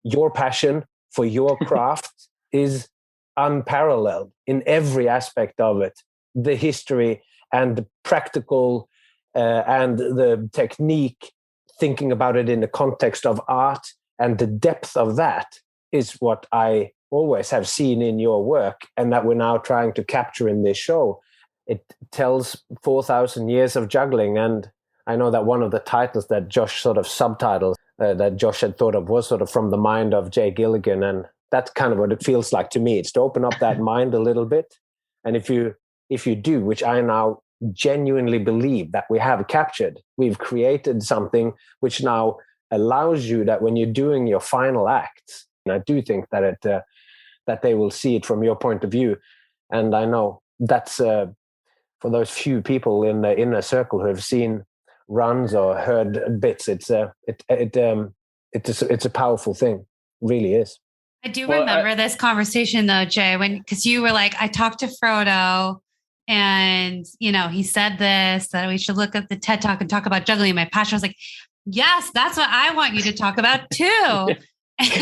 Speaker 1: Your passion for your craft is unparalleled in every aspect of it. The history and the practical and the technique, thinking about it in the context of art, and the depth of that is what I always have seen in your work, and that we're now trying to capture in this show. it tells 4,000 years of juggling. And I know that one of the titles that Josh sort of subtitles that Josh had thought of was sort of from the mind of Jay Gilligan. And that's kind of what it feels like to me. It's to open up that mind a little bit. And if you do, which I now genuinely believe that we have captured, we've created something which now allows you that when you're doing your final acts, and I do think that that they will see it from your point of view. And I know that's for those few people in the inner circle who have seen runs or heard bits. It's a powerful thing, it really is.
Speaker 3: I do remember this conversation though, Jay, because you were like, I talked to Frodo and, he said this, that we should look at the TED Talk and talk about juggling. My passion was like, yes, that's what I want you to talk about too.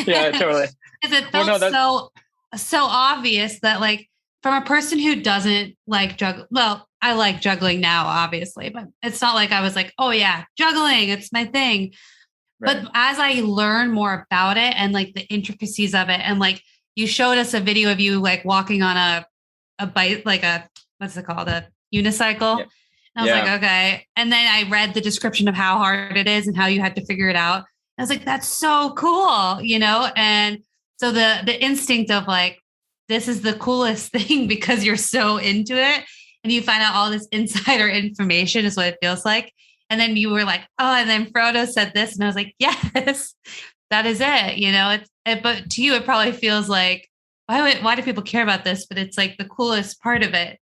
Speaker 4: Yeah, totally.
Speaker 3: Because it felt so obvious that like from a person who doesn't like juggling, well, I like juggling now, obviously, but it's not like I was like, oh yeah, juggling, it's my thing. Right. But as I learn more about it and like the intricacies of it, and like you showed us a video of you like walking on a bike, like what's it called? A unicycle. Yeah. And I was like, okay. And then I read the description of how hard it is and how you had to figure it out. I was like, that's so cool, And so the instinct of like, this is the coolest thing because you're so into it and you find out all this insider information is what it feels like. And then you were like, oh, and then Frodo said this. And I was like, yes, that is it. But to you, it probably feels like, why do people care about this? But it's like the coolest part of it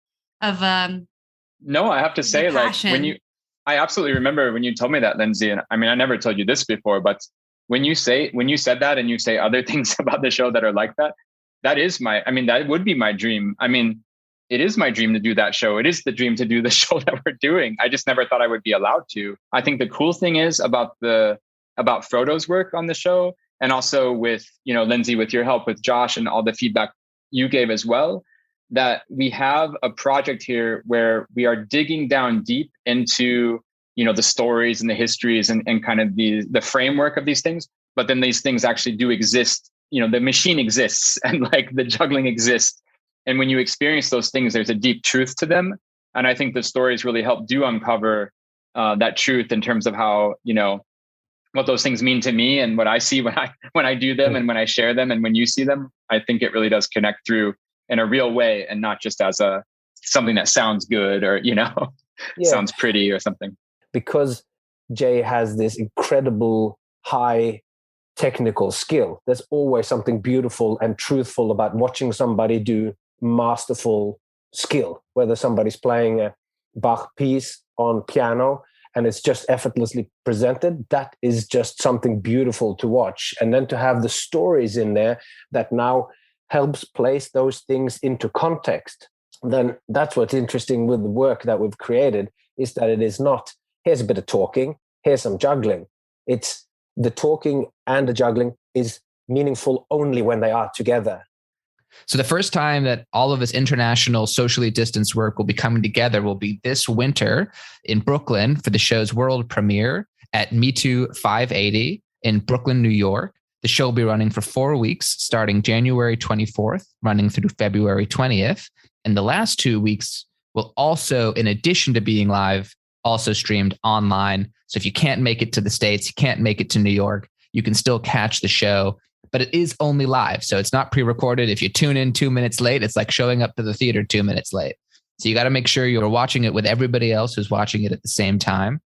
Speaker 4: no, I have to say, like I absolutely remember when you told me that, Lydsay, and I mean, I never told you this before, but when you said that and you say other things about the show that are like that, that would be my dream. I mean, it is my dream to do that show. It is the dream to do the show that we're doing. I just never thought I would be allowed to. I think the cool thing is about Frodo's work on the show, and also with, Lydsay, with your help, with Josh and all the feedback you gave as well, that we have a project here where we are digging down deep into, the stories and the histories and kind of the framework of these things. But then these things actually do exist. The machine exists and like the juggling exists. And when you experience those things, there's a deep truth to them. And I think the stories really help uncover that truth in terms of how, what those things mean to me and what I see when I do them and when I share them and when you see them. I think it really does connect through in a real way and not just as something that sounds good or, sounds pretty or something.
Speaker 1: Because Jay has this incredible high technical skill. There's always something beautiful and truthful about watching somebody do masterful skill, whether somebody's playing a Bach piece on piano and it's just effortlessly presented. That is just something beautiful to watch. And then to have the stories in there that now helps place those things into context, then that's what's interesting with the work that we've created, is that it is not, here's a bit of talking, here's some juggling. It's the talking and the juggling is meaningful only when they are together.
Speaker 2: So the first time that all of this international socially distanced work will be coming together will be this winter in Brooklyn for the show's world premiere at Me Too 580 in Brooklyn, New York. The show will be running for 4 weeks, starting January 24th, running through February 20th. And the last 2 weeks will also, in addition to being live, also streamed online. So if you can't make it to the States, you can't make it to New York, you can still catch the show. But it is only live, so it's not pre-recorded. If you tune in 2 minutes late, it's like showing up to the theater 2 minutes late. So you got to make sure you're watching it with everybody else who's watching it at the same time.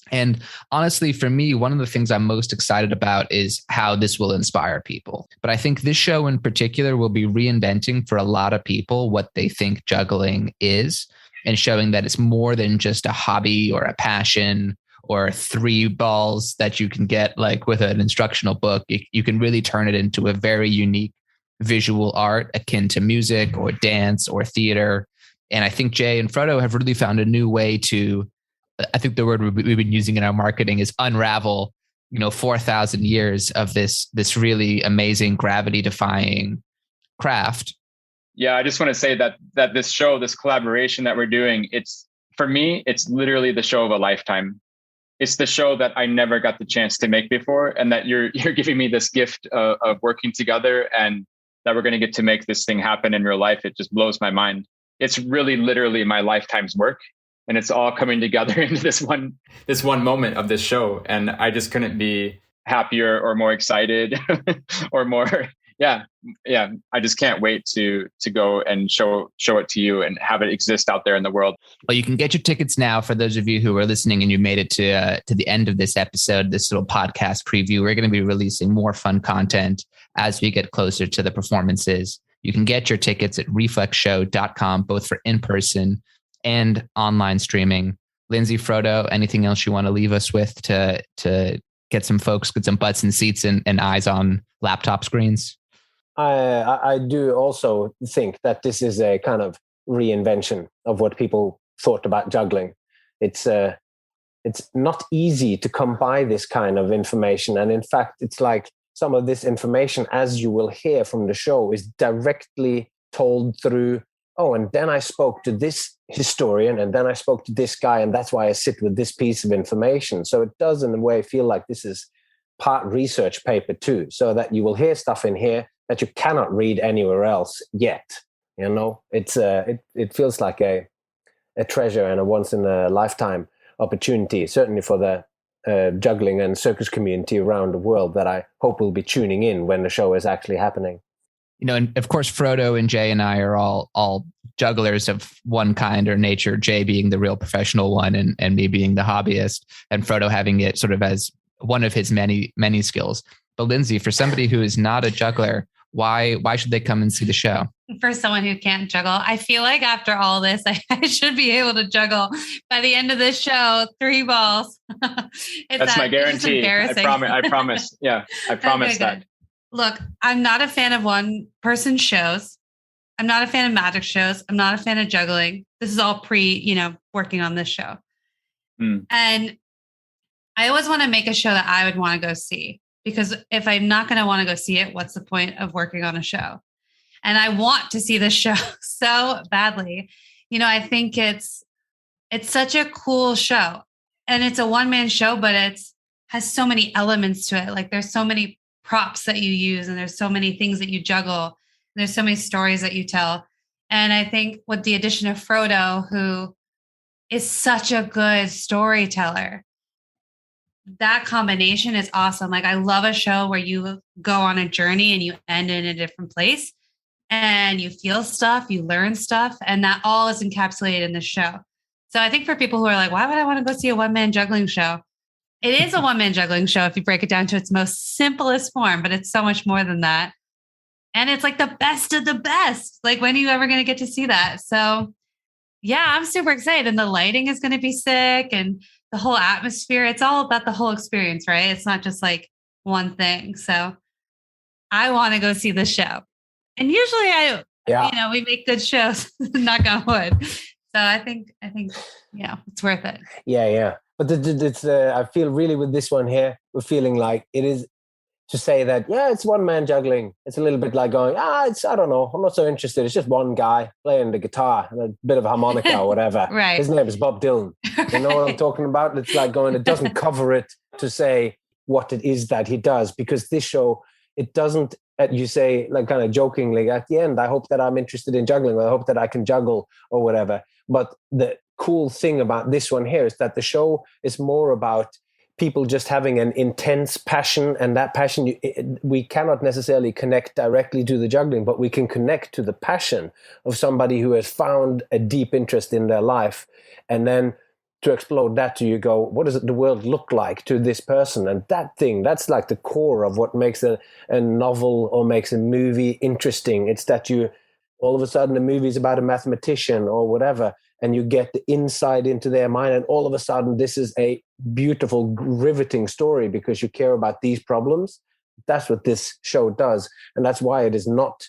Speaker 2: And honestly, for me, one of the things I'm most excited about is how this will inspire people. But I think this show in particular will be reinventing for a lot of people what they think juggling is, and showing that it's more than just a hobby or a passion or 3 balls that you can get like with an instructional book. You can really turn it into a very unique visual art akin to music or dance or theater. And I think Jay and Frodo have really found a new way to, I think the word we've been using in our marketing is unravel, 4,000 years of this really amazing gravity defying craft.
Speaker 4: Yeah, I just want to say that this show, this collaboration that we're doing, for me, it's literally the show of a lifetime. It's the show that I never got the chance to make before, and that you're giving me this gift of working together, and that we're going to get to make this thing happen in real life. It just blows my mind. it's really literally my lifetime's work. And it's all coming together into this one moment of this show. And I just couldn't be happier or more excited or more. Yeah. I just can't wait to go and show it to you and have it exist out there in the world.
Speaker 2: Well, you can get your tickets now for those of you who are listening and you made it to the end of this episode, this little podcast preview. We're going to be releasing more fun content as we get closer to the performances. You can get your tickets at reflexshow.com, both for in-person and online streaming. Lydsay, Frodo, anything else you want to leave us with to get some butts and seats and eyes on laptop screens?
Speaker 1: I do also think that this is a kind of reinvention of what people thought about juggling. It's not easy to come by this kind of information. And in fact, it's like some of this information, as you will hear from the show, is directly told through, and then I spoke to this historian, and then I spoke to this guy, and that's why I sit with this piece of information. So it does, in a way, feel like this is part research paper too, so that you will hear stuff in here that you cannot read anywhere else yet. It feels like a treasure and a once in a lifetime opportunity, certainly for the juggling and circus community around the world, that I hope will be tuning in when the show is actually happening.
Speaker 2: And of course, Frodo and Jay and I are all jugglers of one kind or nature, Jay being the real professional one and me being the hobbyist, and Frodo having it sort of as one of his many, many skills. But Lydsay, for somebody who is not a juggler, why should they come and see the show?
Speaker 3: For someone who can't juggle, I feel like after all this, I should be able to juggle by the end of this show 3 balls.
Speaker 4: That's my guarantee. I promise. Yeah, I promise that. Good.
Speaker 3: Look, I'm not a fan of one-person shows. I'm not a fan of magic shows. I'm not a fan of juggling. This is all working on this show. And I always want to make a show that I would want to go see, because if I'm not going to want to go see it, what's the point of working on a show? And I want to see this show so badly. I think it's such a cool show, and it's a one-man show, but has so many elements to it. Like, there's so many props that you use, and there's so many things that you juggle, and there's so many stories that you tell. And I think with the addition of Frodo, who is such a good storyteller, that combination is awesome. Like, I love a show where you go on a journey and you end in a different place and you feel stuff, you learn stuff, and that all is encapsulated in the show. So I think for people who are like, why would I want to go see a one-man juggling show? It is a one-man juggling show if you break it down to its most simplest form, but it's so much more than that. And it's like the best of the best. Like, when are you ever going to get to see that? So yeah, I'm super excited. And the lighting is going to be sick, and the whole atmosphere. It's all about the whole experience, right? It's not just like one thing. So I want to go see the show. And usually we make good shows, knock on wood. So I think, it's worth it.
Speaker 1: Yeah. But it's I feel really with this one here, we're feeling like it is to say that, it's one-man juggling. It's a little bit like going, I don't know, I'm not so interested. It's just one guy playing the guitar and a bit of harmonica or whatever.
Speaker 3: Right.
Speaker 1: His name is Bob Dylan. You know what I'm talking about? It's like going, it doesn't cover it to say what it is that he does, because this show, it doesn't, you say, like, kind of jokingly at the end, I hope that I'm interested in juggling, or I hope that I can juggle or whatever. But the cool thing about this one here is that the show is more about people just having an intense passion, and that passion, we cannot necessarily connect directly to the juggling, but we can connect to the passion of somebody who has found a deep interest in their life. And then to explode that to you, go, what does the world look like to this person? And that's like the core of what makes a novel or makes a movie interesting. It's that all of a sudden the movie is about a mathematician or whatever, and you get the insight into their mind, and all of a sudden this is a beautiful, riveting story because you care about these problems. That's what this show does. And that's why it is not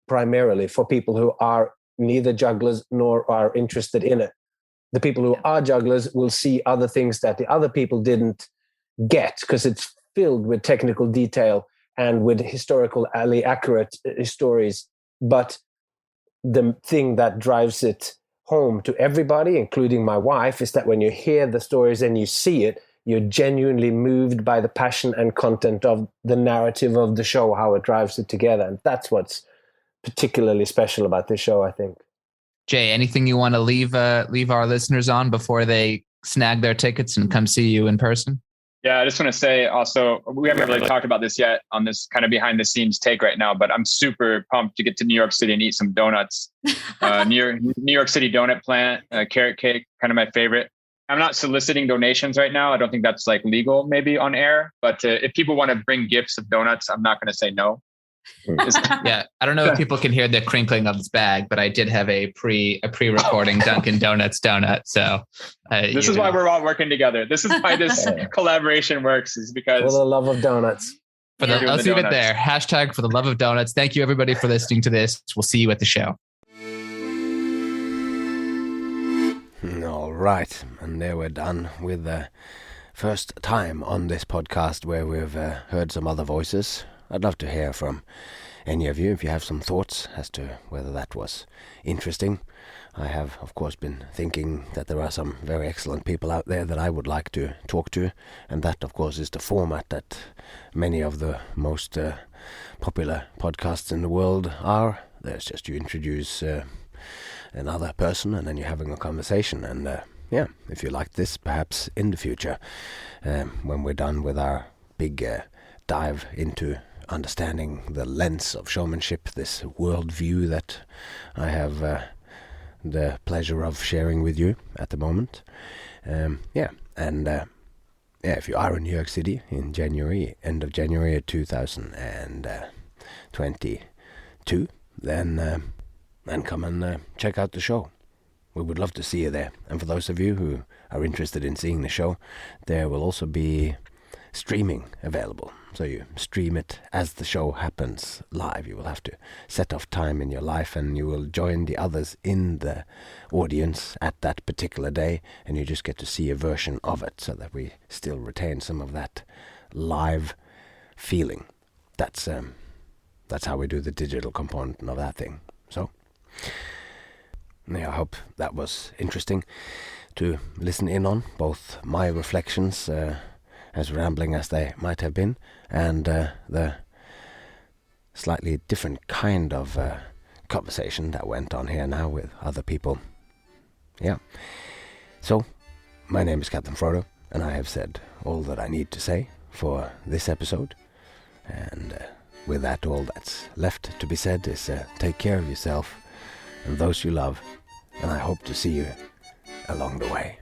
Speaker 1: primarily for people who are neither jugglers nor are interested in it. The people who are jugglers will see other things that the other people didn't get, because it's filled with technical detail and with historically accurate stories. But the thing that drives it home to everybody, including my wife, is that when you hear the stories and you see it, you're genuinely moved by the passion and content of the narrative of the show, how it drives it together. And that's what's particularly special about this show, I think.
Speaker 2: Jay, anything you want to leave our listeners on before they snag their tickets and come see you in person?
Speaker 4: Yeah, I just want to say also, we haven't really talked about this yet on this kind of behind the scenes take right now, but I'm super pumped to get to New York City and eat some donuts. New York City donut plant, carrot cake, kind of my favorite. I'm not soliciting donations right now. I don't think that's like legal maybe on air, but if people want to bring gifts of donuts, I'm not going to say no.
Speaker 2: Yeah, I don't know if people can hear the crinkling of this bag, but I did have a pre-recording Dunkin' Donuts donut. So
Speaker 4: this is why we're all working together. This is why this collaboration works, is because
Speaker 1: for the love of donuts.
Speaker 2: Let's leave it there. Hashtag for the love of donuts. Thank you everybody for listening to this. We'll see you at the show.
Speaker 1: All right, and there we're done with the first time on this podcast where we've heard some other voices. I'd love to hear from any of you if you have some thoughts as to whether that was interesting. I have, of course, been thinking that there are some very excellent people out there that I would like to talk to, and that, of course, is the format that many of the most popular podcasts in the world are. There's just you introduce another person and then you're having a conversation, and if you like this, perhaps in the future, when we're done with our big dive into understanding the lens of showmanship, this worldview that I have the pleasure of sharing with you at the moment. If you are in New York City in January, end of January 2022, then come and check out the show. We would love to see you there. And for those of you who are interested in seeing the show, there will also be streaming available. So you stream it as the show happens live. You will have to set off time in your life, and you will join the others in the audience at that particular day, and you just get to see a version of it so that we still retain some of that live feeling. That's how we do the digital component of that thing. So I hope that was interesting to listen in on, both my reflections, as rambling as they might have been, and the slightly different kind of conversation that went on here now with other people. Yeah. So, my name is Captain Frodo, and I have said all that I need to say for this episode. And with that, all that's left to be said is take care of yourself and those you love, and I hope to see you along the way.